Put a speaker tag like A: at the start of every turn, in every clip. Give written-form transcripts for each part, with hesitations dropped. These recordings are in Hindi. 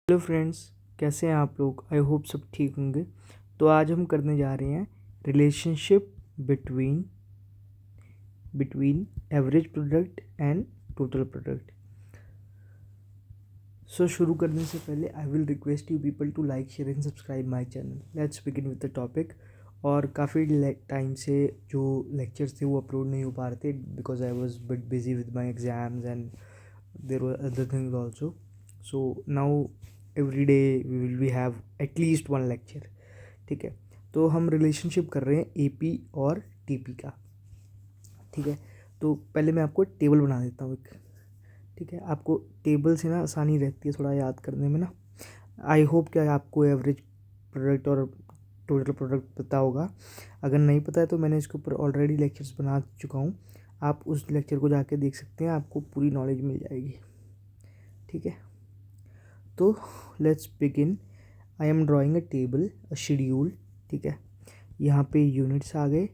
A: हेलो फ्रेंड्स, कैसे हैं आप लोग। आई होप सब ठीक होंगे। तो आज हम करने जा रहे हैं relationship between average product and total product. So शुरू करने से पहले I will request you people to like, share and subscribe my channel. Let's begin with the topic. और काफ़ी टाइम से जो लेक्चर्स थे वो अपलोड नहीं हो पा रहे थे because I was bit busy with my exams and there were other things also. So now every day we will be have at least one lecture. ठीक है, तो हम रिलेशनशिप कर रहे हैं एपी और टीपी का। ठीक है, तो पहले मैं आपको टेबल बना देता हूँ एक। ठीक है, आपको टेबल से ना आसानी रहती है थोड़ा याद करने में ना। आई होप कि आपको एवरेज प्रोडक्ट और टोटल प्रोडक्ट पता होगा। अगर नहीं पता है तो मैंने इसके ऊपर ऑलरेडी लेक्चर्स बना चुका हूँ, आप उस लेक्चर को जाके देख सकते हैं, आपको पूरी नॉलेज मिल जाएगी। ठीक है, तो let's begin. I am drawing a table, a schedule. ठीक है, यहाँ पे यूनिट्स आ गए।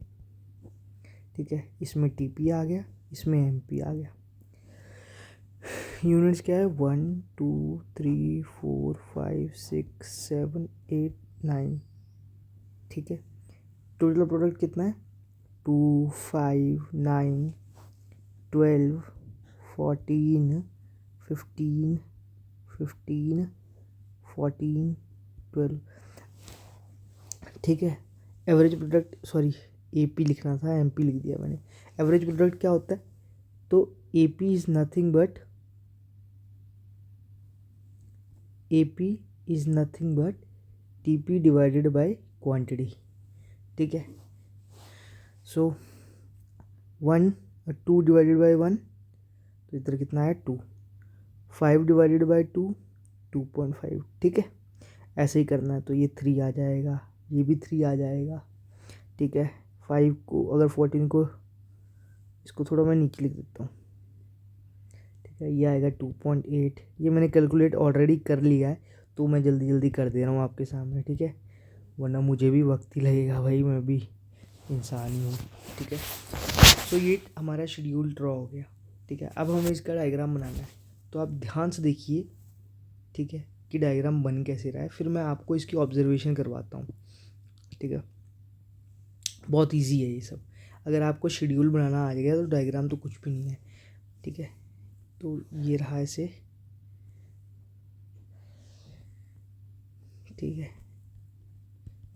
A: ठीक है, इसमें टीपी आ गया, इसमें एमपी आ गया। यूनिट्स क्या है, 1 2 3 4 5 6 7 8 9। ठीक है, टोटल प्रोडक्ट कितना है, 2 5 9 12 14 15 15 14 12। ठीक है, एवरेज प्रोडक्ट, सॉरी एपी लिखना था, एमपी लिख दिया मैंने। एवरेज प्रोडक्ट क्या होता है, तो AP is nothing but TP divided by quantity. ठीक है, सो 1 2 डिवाइडेड बाय 1, तो इधर कितना है 2। 5 डिवाइडेड बाय 2 2.5। ठीक है, ऐसे ही करना है, तो ये 3 आ जाएगा, ये भी 3 आ जाएगा। ठीक है, 5 को अगर 14 को, इसको थोड़ा मैं नीचे लिख देता हूँ। ठीक है, ये आएगा 2.8। ये मैंने कैलकुलेट ऑलरेडी कर लिया है, तो मैं जल्दी जल्दी कर दे रहा हूँ आपके सामने। ठीक है, वरना मुझे भी वक्त ही लगेगा भाई, मैं भी इंसान ही हूँ। ठीक है, तो ये हमारा शेड्यूल ड्रॉ हो गया। ठीक है, अब हमें इसका डायग्राम बनाना है, तो आप ध्यान से देखिए। ठीक है, कि डायग्राम बन कैसे रहा है, फिर मैं आपको इसकी ऑब्जर्वेशन करवाता हूँ। ठीक है, बहुत ईजी है ये सब। अगर आपको शेड्यूल बनाना आ गया तो डायग्राम तो कुछ भी नहीं है। ठीक है, तो ये रहा ऐसे। ठीक है,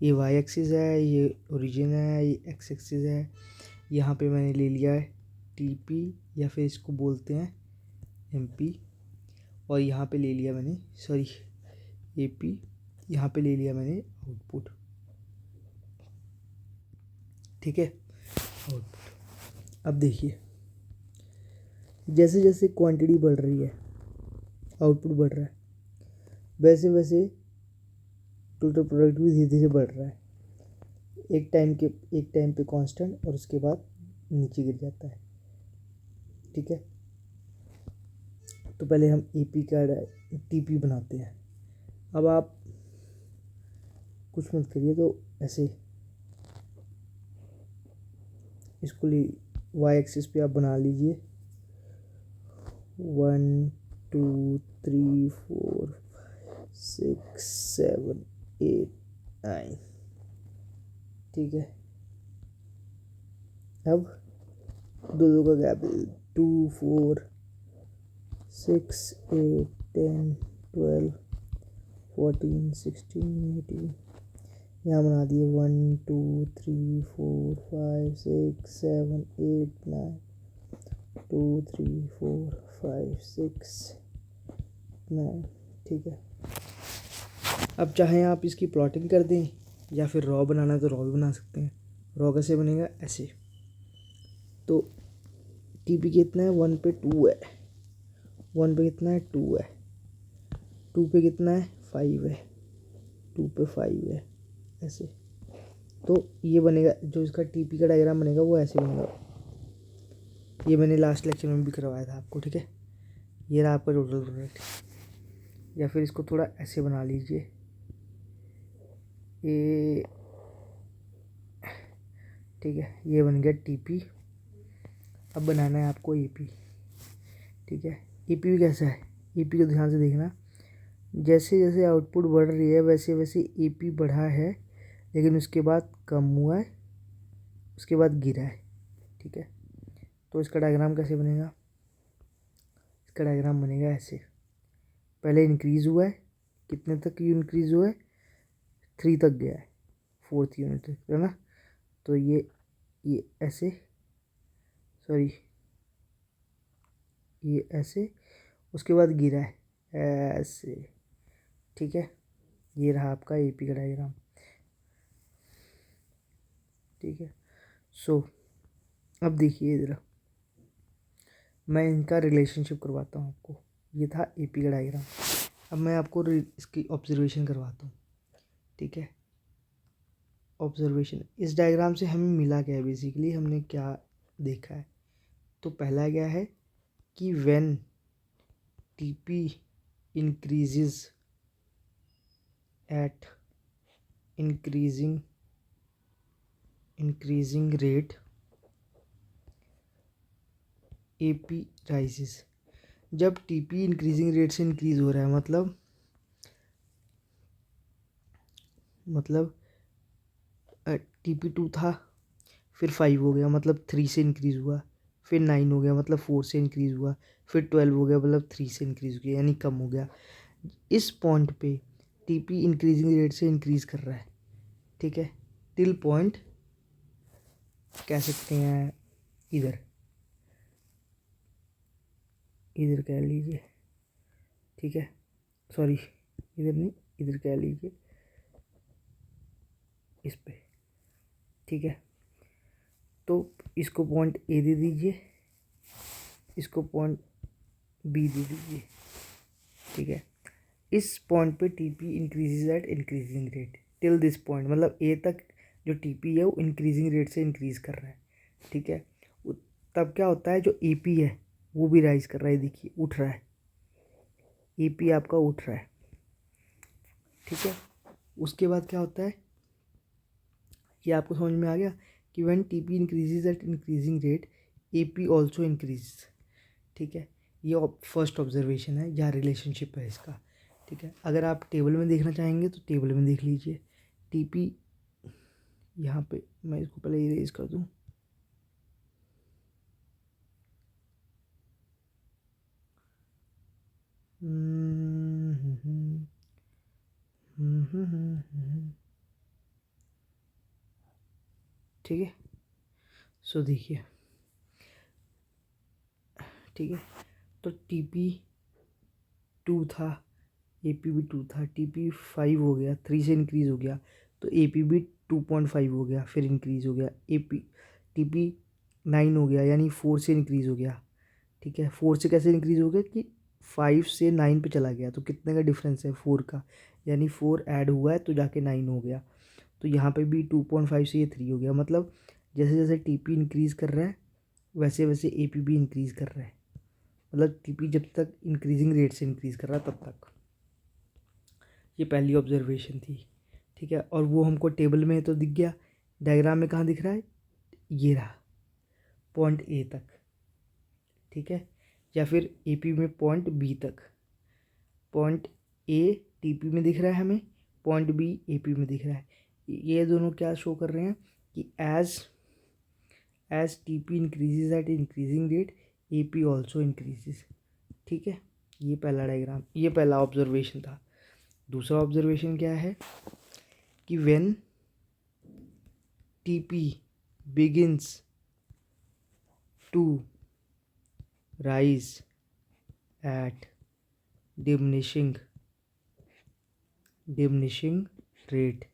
A: ये वाई एक्सिस है, ये ओरिजिन है, ये एक्स एक्सिस है। यहाँ पे मैंने ले लिया है टीपी, या फिर इसको बोलते हैं एमपी। और यहाँ पे ले लिया मैंने, सॉरी एपी, यहाँ पे ले लिया मैंने आउटपुट। ठीक है, आउटपुट। अब देखिए, जैसे जैसे क्वांटिटी बढ़ रही है, आउटपुट बढ़ रहा है, वैसे वैसे टोटल प्रोडक्ट भी धीरे धीरे बढ़ रहा है। एक टाइम पे कांस्टेंट, और उसके बाद नीचे गिर जाता है। ठीक है, तो पहले हम एपी का टीपी बनाते हैं। अब आप कुछ मत करिए, तो ऐसे इसको वाई एक्सिस पे आप बना लीजिए 1 2 3 4 6 7 8 9। ठीक है, अब दो दो का गैप, 2 4 6 8 10 12 14 16 18। यहाँ बना दिए 1 2 3 4 5 6 7 8 9 2 3 4 5 6 9। ठीक है, अब चाहें आप इसकी प्लॉटिंग कर दें, या फिर रॉ बनाना है तो रॉ भी बना सकते हैं। रॉ कैसे बनेगा, ऐसे। तो टीपी कितना है, 1 पे 2 है, 1 पे कितना है 2 है, 2 पे कितना है 5 है, 2 पे 5 है, ऐसे। तो ये बनेगा, जो इसका टीपी का डायग्राम बनेगा वो ऐसे बनेगा। ये मैंने लास्ट लेक्चर में भी करवाया था आपको। ठीक है, ये रहा आपका टोटल प्रोडक्ट। या फिर इसको थोड़ा ऐसे बना लीजिए, ये। ठीक है, ये बन गया टीपी। अब बनाना है आपको एपी। ठीक है, एपी भी कैसा है, एपी को ध्यान से देखना। जैसे जैसे आउटपुट बढ़ रही है वैसे वैसे AP बढ़ा है, लेकिन उसके बाद कम हुआ है, उसके बाद गिरा है। ठीक है, तो इसका डायग्राम कैसे बनेगा? इसका डायग्राम बनेगा ऐसे, पहले इंक्रीज़ हुआ है, कितने तक इंक्रीज़ हुआ है? 3 तक गया है, 4th यूनिट तक, है ना। तो ये ऐसे, सॉरी ये ऐसे, उसके बाद गिरा है ऐसे। ठीक है, ये रहा आपका AP का डायग्राम। ठीक है, सो अब देखिए इधर, मैं इनका रिलेशनशिप करवाता हूँ आपको। ये था AP का डायग्राम। अब मैं आपको इसकी ऑब्जर्वेशन करवाता हूँ। ठीक है, ऑब्जर्वेशन, इस डायग्राम से हमें मिला क्या है? बेसिकली हमने क्या देखा है? तो पहला क्या है कि when TP increases eight increasing rate, AP rises। जब TP इंक्रीजिंग रेट से इंक्रीज़ हो रहा है, मतलब TP2 था, फिर 5 हो गया, मतलब 3 से इंक्रीज़ हुआ, फिर 9 हो गया, मतलब 4 से इंक्रीज़ हुआ, फिर 12 हो गया, मतलब 3 से इंक्रीज़ हो गया, यानी कम हो गया। इस पॉइंट पे TP इंक्रीजिंग रेट से इंक्रीज़ कर रहा है। ठीक है, टिल पॉइंट कह सकते हैं इधर कह लीजिए। ठीक है, सॉरी इधर नहीं, इधर कह लीजिए, इस पे। ठीक है, तो इसको पॉइंट A दे दीजिए, इसको पॉइंट B दे दीजिए। ठीक है, इस पॉइंट पे TP increases at increasing rate till this point, मतलब A तक जो TP है वो इंक्रीजिंग रेट से इंक्रीज़ कर रहा है। ठीक है, तब क्या होता है, जो AP है वो भी राइज कर रहा है, देखिए उठ रहा है, AP आपका उठ रहा है। ठीक है, उसके बाद क्या होता है, ये आपको समझ में आ गया कि when TP increases at increasing rate AP also increase. ठीक है, ये फर्स्ट ऑब्जर्वेशन है या रिलेशनशिप है इसका। ठीक है, अगर आप टेबल में देखना चाहेंगे तो टेबल में देख लीजिए। TP यहाँ पे मैं इसको पहले इरेज कर दूँ। ठीक है, सो देखिए, ठीक है, तो TP2 था, AP भी 2 था, TP5 हो गया, 3 से इंक्रीज़ हो गया, तो AP भी 2.5 हो गया, फिर इंक्रीज़ हो गया। TP9 हो गया, यानी 4 से इंक्रीज़ हो गया। ठीक है, 4 से कैसे इंक्रीज़ हो गया कि 5 से 9 पे चला गया, तो कितने का डिफरेंस है? 4 का, यानी 4 ऐड हुआ है तो जाके 9 हो गया। तो यहाँ पे भी 2.5 से ये 3 हो गया, मतलब जैसे जैसे TP इंक्रीज़ कर रहा है वैसे वैसे AP भी इंक्रीज़ कर रहा है, मतलब TP जब तक इंक्रीजिंग रेट से इंक्रीज़ कर रहा तब तक। ये पहली ऑब्जर्वेशन थी। ठीक है, और वो हमको टेबल में तो दिख गया, डायग्राम में कहाँ दिख रहा है? ये रहा, पॉइंट A तक। ठीक है, या फिर AP में पॉइंट B तक। पॉइंट A TP में दिख रहा है हमें, पॉइंट B AP में दिख रहा है। ये दोनों क्या शो कर रहे हैं कि as TP increases at increasing rate AP also increases. ठीक है, ये पहला डायग्राम, ये पहला ऑब्जर्वेशन था। दूसरा ऑब्जर्वेशन क्या है कि when TP begins to rise at diminishing rate,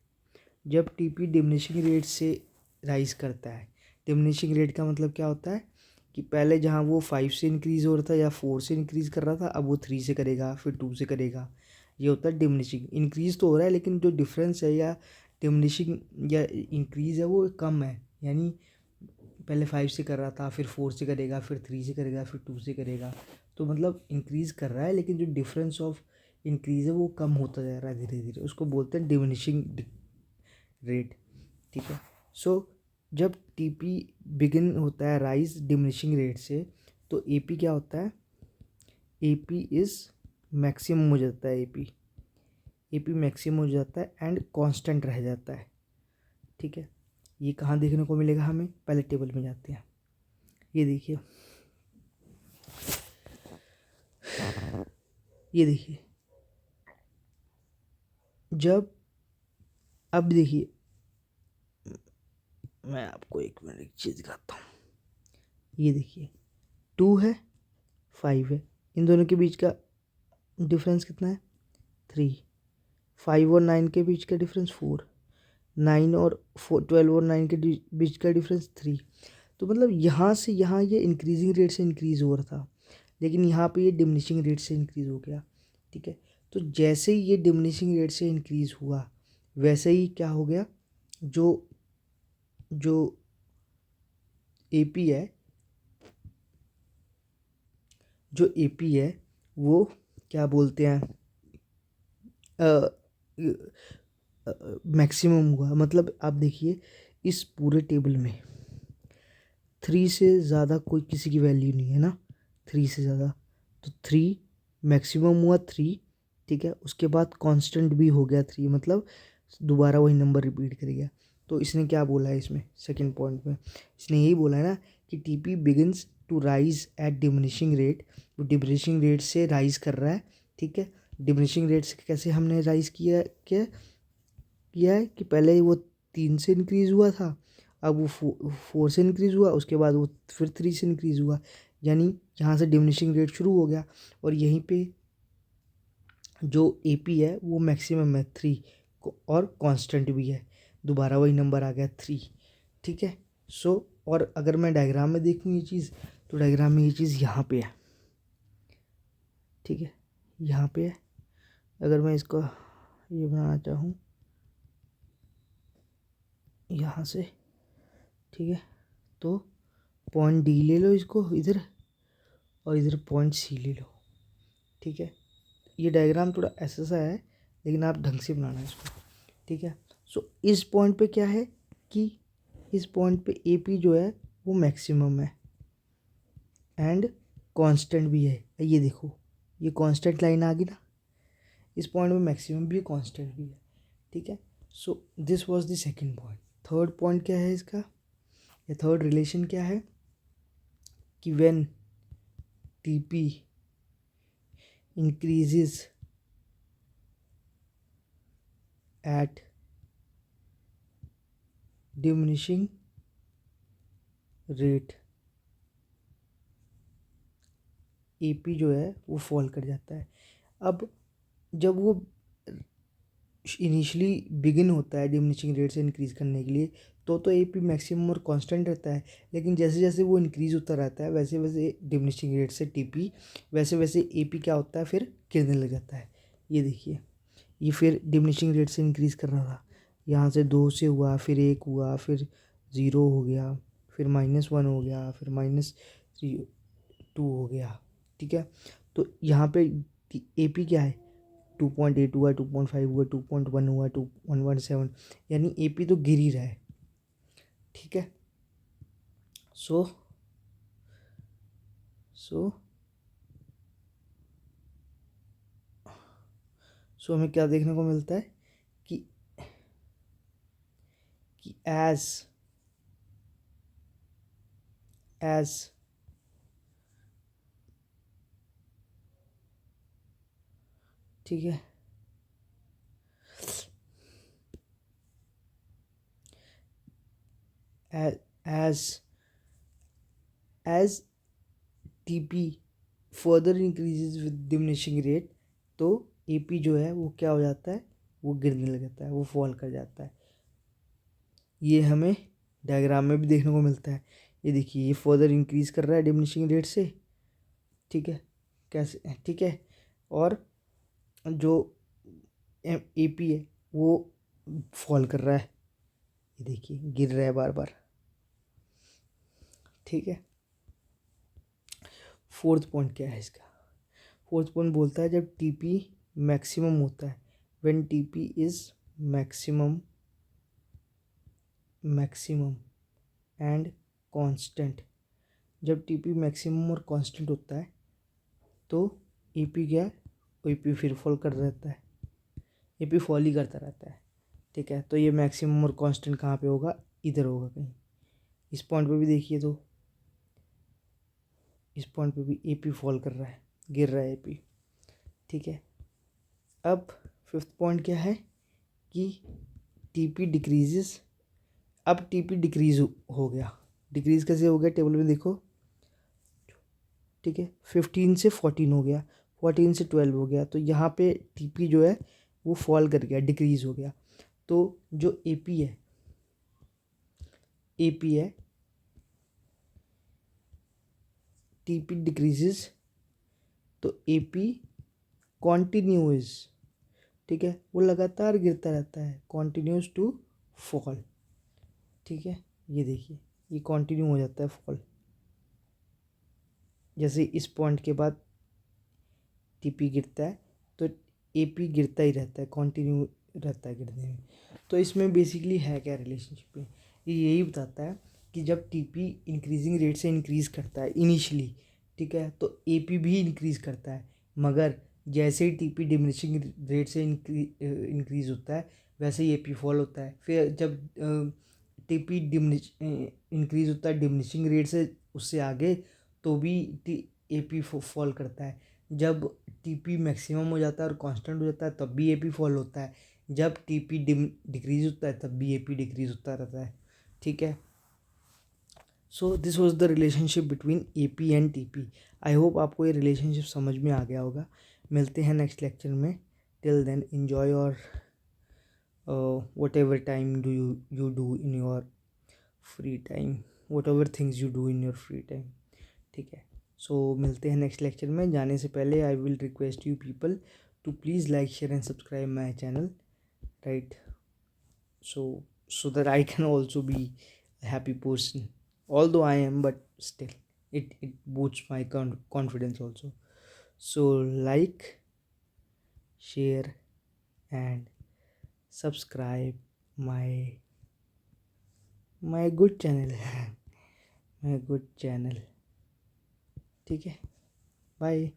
A: जब TP डिमिनिशिंग रेट से राइज करता है। डिमिनिशिंग रेट का मतलब क्या होता है कि पहले जहाँ वो 5 से इंक्रीज़ हो रहा था या 4 से इंक्रीज़ कर रहा था, अब वो 3 से करेगा, फिर 2 से करेगा। ये होता है डिमिनिशिंग। इंक्रीज़ तो हो रहा है लेकिन जो डिफरेंस है या डिमिनिशिंग या इंक्रीज़ है वो कम है, यानी पहले 5 से कर रहा था, फिर 4 से करेगा, फिर 3 से करेगा, फिर 2 से करेगा। तो मतलब इंक्रीज़ कर रहा है लेकिन जो डिफरेंस ऑफ इंक्रीज़ है वो कम होता जा रहा है धीरे धीरे, उसको बोलते हैं डिमिनिशिंग रेट। ठीक है, सो जब TP बिगिन होता है राइज डिमिनिशिंग रेट से, तो AP क्या होता है? AP इज़ मैक्सिमम हो जाता है। AP एपी मैक्सिमम हो जाता है एंड कांस्टेंट रह जाता है। ठीक है, ये कहाँ देखने को मिलेगा हमें, पहले टेबल में जाते हैं। ये देखिए, ये देखिए, जब अब देखिए, मैं आपको एक मिनट एक चीज़ दिखाता हूँ। ये देखिए 2 है 5 है, इन दोनों के बीच का डिफरेंस कितना है 3। 5 और 9 के बीच का डिफरेंस 4। 9 और 12 और 9 के बीच का डिफरेंस 3। तो मतलब यहाँ से यहाँ ये इंक्रीजिंग रेट से इंक्रीज़ हो रहा था, लेकिन यहाँ पे ये डिमिनिशिंग रेट से इंक्रीज़ हो गया। ठीक है, तो जैसे ही ये डिमिनिशिंग रेट से इंक्रीज़ हुआ वैसे ही क्या हो गया, जो जो एपी है, जो एपी है वो क्या बोलते हैं, मैक्सिमम हुआ। मतलब आप देखिए इस पूरे टेबल में 3 से ज़्यादा कोई किसी की वैल्यू नहीं है ना, 3 से ज़्यादा, तो 3 मैक्सिमम हुआ 3। ठीक है, उसके बाद कांस्टेंट भी हो गया 3, मतलब दोबारा वही नंबर रिपीट कर गया। तो इसने क्या बोला है इसमें सेकंड पॉइंट में, इसने यही बोला है ना कि TP begins to rise at diminishing rate, वो डिमिनिशिंग रेट से राइज कर रहा है। ठीक है, डिमिनिशिंग रेट से कैसे हमने राइज किया क्या किया है कि पहले वो 3 से इंक्रीज़ हुआ था, अब वो 4 से इंक्रीज़ हुआ, उसके बाद वो फिर 3 से इंक्रीज़ हुआ, यानी यहाँ से डिमिनिशिंग रेट शुरू हो गया। और यहीं पे जो एपी है वो मैक्सिमम है 3 और कांस्टेंट भी है, दोबारा वही नंबर आ गया 3। ठीक है, सो और अगर मैं डायग्राम में देखूँ ये चीज़, तो डायग्राम में ये चीज़ यहाँ पे है। ठीक है, यहाँ पे है। अगर मैं इसको ये बनाना चाहूँ यहाँ से, ठीक है, तो पॉइंट डी ले लो इसको इधर, और इधर पॉइंट सी ले लो। ठीक है, ये डायग्राम थोड़ा ऐसा सा है, लेकिन आप ढंग से बनाना है इसको। ठीक है, सो इस पॉइंट पे क्या है कि इस पॉइंट पे एपी जो है वो मैक्सिमम है एंड कांस्टेंट भी है। ये देखो, ये कांस्टेंट लाइन आ गई ना, इस पॉइंट में मैक्सिमम भी है कांस्टेंट भी है। ठीक है, so this was the second point. Third point क्या है इसका, या थर्ड रिलेशन क्या है कि when TP increases at diminishing rate, AP जो है वो फॉल कर जाता है। अब जब वो इनिशियली बिगिन होता है डिमिनिशिंग रेट से इंक्रीज़ करने के लिए, तो एपी मैक्सिमम और कांस्टेंट रहता है, लेकिन जैसे जैसे वो इंक्रीज़ होता रहता है वैसे वैसे डिमिनिशिंग रेट से टीपी, वैसे वैसे एपी क्या होता है फिर गिरने लग जाता है। ये देखिए, ये फिर डिमिनिशिंग रेट से इंक्रीज़ कर रहा था, यहाँ से 2 से हुआ, फिर 1 हुआ, फिर 0 हो गया, फिर -1 हो गया, फिर -2 हो गया। ठीक है, तो यहाँ पे एपी क्या है, 2.8 हुआ, 2.5 हुआ, 2.1 हुआ, 2.17, यानी एपी तो गिर ही रहा है। ठीक है, सो सो सो हमें क्या देखने को मिलता है कि एज ठीक है, as as TP further increases with diminishing rate, तो एपी जो है वो क्या हो जाता है, वो गिरने लग जाता है, वो फॉल कर जाता है। ये हमें डायग्राम में भी देखने को मिलता है। ये देखिए, ये फर्दर इंक्रीज कर रहा है डिमिनिशिंग रेट से। ठीक है, कैसे, ठीक है, और जो एपी है वो फॉल कर रहा है, ये देखिए गिर रहा है बार बार। ठीक है, फोर्थ पॉइंट क्या है इसका, फोर्थ पॉइंट बोलता है जब टीपी मैक्सिमम होता है, when TP is maximum and constant, जब टीपी मैक्सिमम और कांस्टेंट होता है तो एपी क्या है, एपी फिर फॉल कर रहता है, AP फॉल ही करता रहता है, ठीक है। तो ये मैक्सिमम और कांस्टेंट कहाँ पे होगा, इधर होगा कहीं। इस पॉइंट पे भी देखिए तो इस पॉइंट पे भी AP फॉल कर रहा है, गिर रहा है AP, ठीक है। अब फिफ्थ पॉइंट क्या है कि TP डिक्रीजेस। अब TP डिक्रीज हो गया। डिक्रीज कैसे हो गया, टेबल में देखो, ठीक है। 15 से 14 हो गया, 14 से 12 हो गया, तो यहाँ पे TP जो है वो फॉल कर गया, डिक्रीज हो गया। तो जो AP है, TP डिक्रीजेस, तो AP कॉन्टिन्यूस, ठीक है, वो लगातार गिरता रहता है, कॉन्टिन्यूस टू फॉल, ठीक है। ये देखिए, ये कंटिन्यू हो जाता है फॉल। जैसे इस पॉइंट के बाद TP गिरता है तो AP गिरता ही रहता है, कंटिन्यू रहता है गिरने में। तो इसमें बेसिकली है क्या रिलेशनशिप में, ये यही बताता है कि जब TP इंक्रीजिंग रेट से इंक्रीज़ करता है इनिशियली, ठीक है, तो AP भी इंक्रीज़ करता है। मगर जैसे ही TP डिमिनिशिंग रेट से इंक्रीज़ होता है वैसे ही AP फॉल होता है। फिर जब TP इंक्रीज़ होता है डिमिनिशिंग रेट से, उससे आगे, तो भी AP फॉल करता है। जब TP मैक्सिमम हो जाता है और कांस्टेंट हो जाता है तब भी AP फॉल होता है। जब TP डिक्रीज़ होता है तब भी AP डिक्रीज़ होता रहता है, ठीक है। So this was the relationship between AP and TP। I hope आपको ये रिलेशनशिप समझ में आ गया होगा। मिलते हैं नेक्स्ट लेक्चर में। Till then enjoy your whatever time do you do in your free time, whatever things you do in your free time, ठीक है। सो मिलते हैं नेक्स्ट लेक्चर में। जाने से पहले I will request you people to please like share and subscribe my channel, right, so that I can also be a happy person, although I am, but still it boosts my confidence also. So like, share and subscribe my good channel my good channel, ठीक है। बाय।